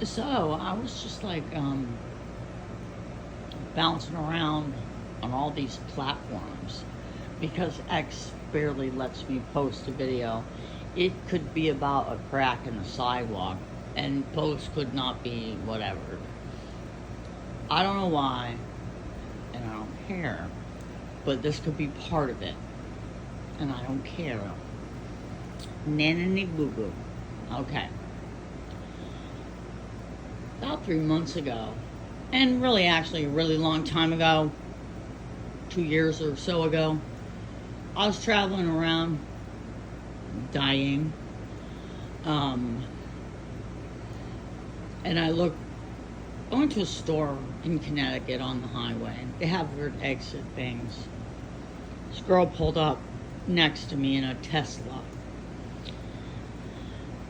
So I was just like bouncing around on all these platforms because X barely lets me post a video. It could be about a crack in the sidewalk, and post could not be whatever. I don't know why, and I don't care, but this could be part of it, and I don't care. Nanny boo boo. Okay. About 3 months ago, and really actually a really long time ago, 2 years or so ago, I was traveling around dying. Um, and I went to a store in Connecticut on the highway. They have weird exit things. This girl pulled up next to me in a Tesla.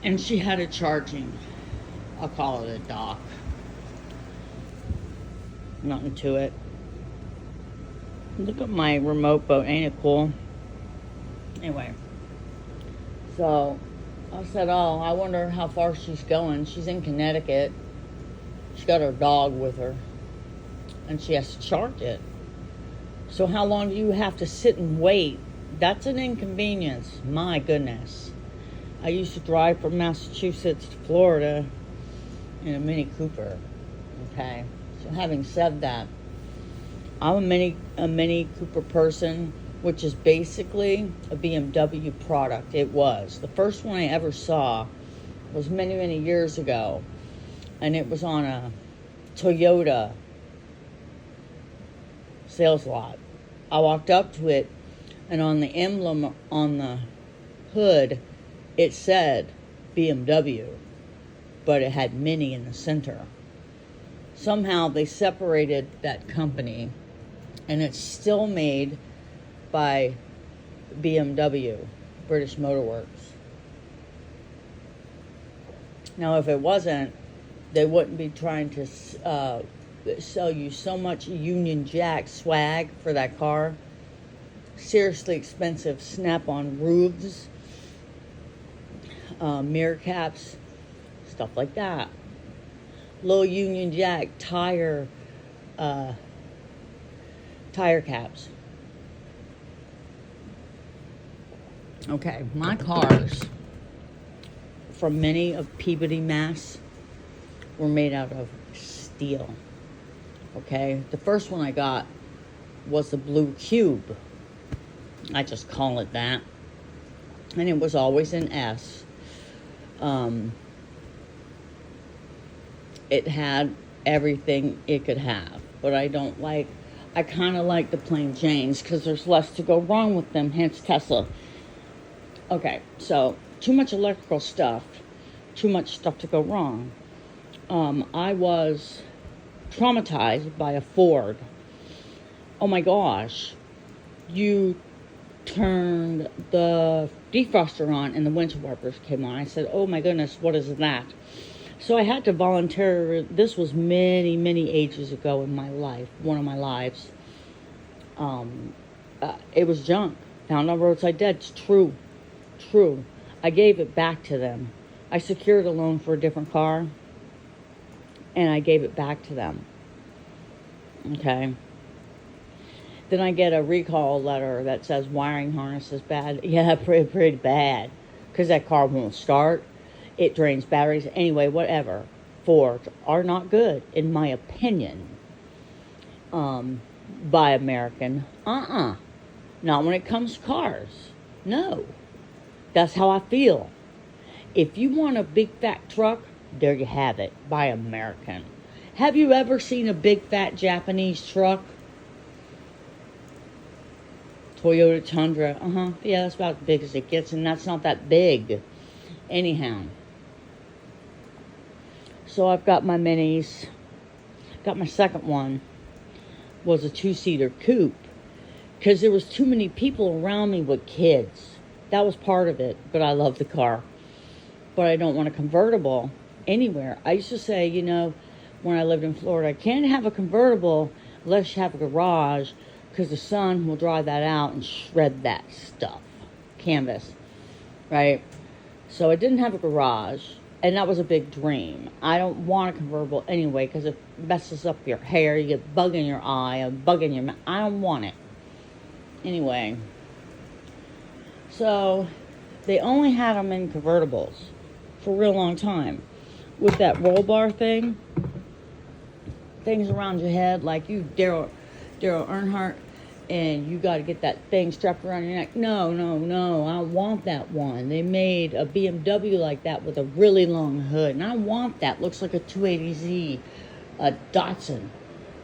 And she had it charging. I'll call it a dock. Nothing to it. Look at my remote boat. Ain't it cool? Anyway. So I said, oh, I wonder how far she's going. She's in Connecticut. She's got her dog with her. And she has to charge it. So how long do you have to sit and wait? That's an inconvenience. My goodness. I used to drive from Massachusetts to Florida in a Mini Cooper. Okay. So having said that, I'm a Mini Cooper person, which is basically a BMW product. It was. The first one I ever saw was many, many years ago. And it was on a Toyota sales lot. I walked up to it, and on the emblem on the hood, it said BMW, but it had Mini in the center. Somehow they separated that company, and it's still made by BMW, British Motor Works. Now, if it wasn't, they wouldn't be trying to sell you so much Union Jack swag for that car. Seriously expensive snap-on roofs, mirror caps, stuff like that. Little Union Jack tire caps. Okay, my cars from many of Peabody, Mass, were made out of steel. Okay, the first one I got was the Blue Cube. I just call it that. And it was always an S. It had everything it could have. But I kind of like the plain Janes because there's less to go wrong with them, hence Tesla. Okay, so too much electrical stuff, too much stuff to go wrong. I was traumatized by a Ford. Oh my gosh. You turned the defroster on and the windshield wipers came on. I said, oh my goodness, what is that? So I had to volunteer. This was many, many ages ago in my life, one of my lives. It was junk. Found on roadside dead. It's true. I gave it back to them. I secured a loan for a different car, and I gave it back to them. Okay. Then I get a recall letter that says wiring harness is bad. Yeah, pretty bad. Because that car won't start. It drains batteries. Anyway, whatever. Fords are not good, in my opinion. Buy American. Not when it comes to cars. No. That's how I feel. If you want a big fat truck, there you have it. Buy American. Have you ever seen a big fat Japanese truck? Toyota Tundra. Yeah, that's about as big as it gets, and that's not that big. Anyhow. So I've got my minis. Got my second one. Was a 2-seater coupe. Because there was too many people around me with kids. That was part of it. But I love the car. But I don't want a convertible anywhere. I used to say, when I lived in Florida, I can't have a convertible unless you have a garage. Because the sun will dry that out and shred that stuff. Canvas. Right? So I didn't have a garage. And that was a big dream. I don't want a convertible anyway because it messes up your hair. You get bug in your eye, a bug in your mouth. I don't want it. Anyway, so they only had them in convertibles for a real long time. With that roll bar things around your head, like you, Daryl Earnhardt, and you got to get that thing strapped around your neck. No, I want that one. They made a BMW like that with a really long hood, and I want that. Looks like a 280Z, a Datsun,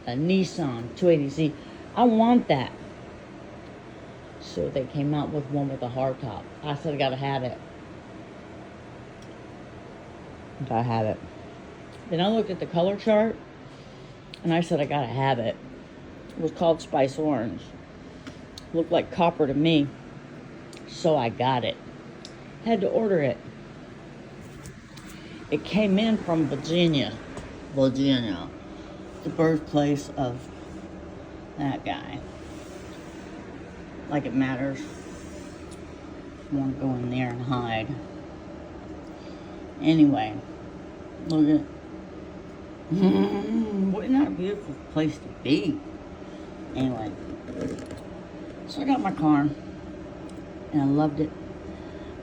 a Nissan 280Z. I want that. So they came out with one with a hard top. I said I gotta have it. Gotta have it. Then I looked at the color chart, and I said I gotta have it. It was called Spice Orange. Looked like copper to me. So I got it. Had to order it. It came in from Virginia. The birthplace of that guy. Like it matters. I want to go in there and hide. Anyway, look at Isn't that a beautiful place to be? Anyway, so I got my car, and I loved it.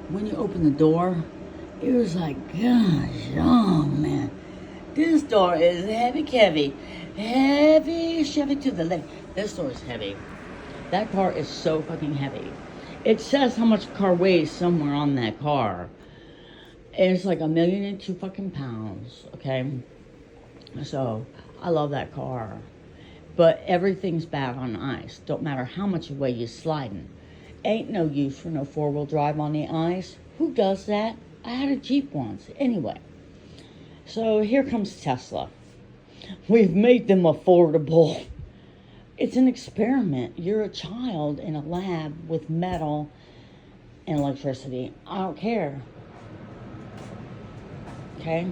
When you open the door, it was like, gosh, oh man, this door is heavy Chevy to the left. This door is heavy. That car is so fucking heavy. It says how much the car weighs somewhere on that car. And it's like 1,002,000 fucking pounds, okay? So, I love that car. But everything's bad on ice. Don't matter how much you weigh, you're sliding. Ain't no use for no four-wheel drive on the ice. Who does that? I had a Jeep once. Anyway. So, here comes Tesla. We've made them affordable. It's an experiment. You're a child in a lab with metal and electricity. I don't care. Okay?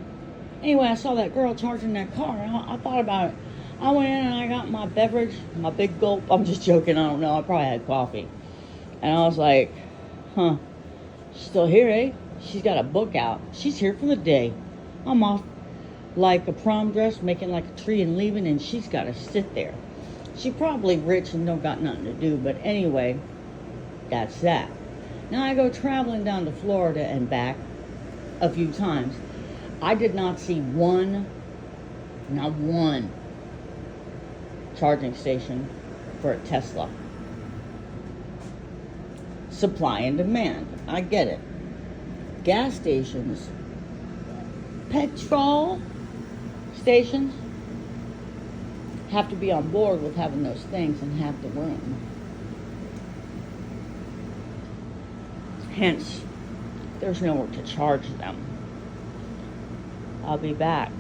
Anyway, I saw that girl charging that car. I thought about it. I went in and I got my beverage, my big gulp. I'm just joking. I don't know. I probably had coffee. And I was like, huh. She's still here, eh? She's got a book out. She's here for the day. I'm off like a prom dress, making like a tree and leaving, and she's got to sit there. She probably rich and don't got nothing to do, but anyway, that's that. Now I go traveling down to Florida and back a few times. I did not see not one charging station for a Tesla. Supply and demand, I get it. Gas stations, petrol stations, have to be on board with having those things and have the room. Hence, there's nowhere to charge them. I'll be back.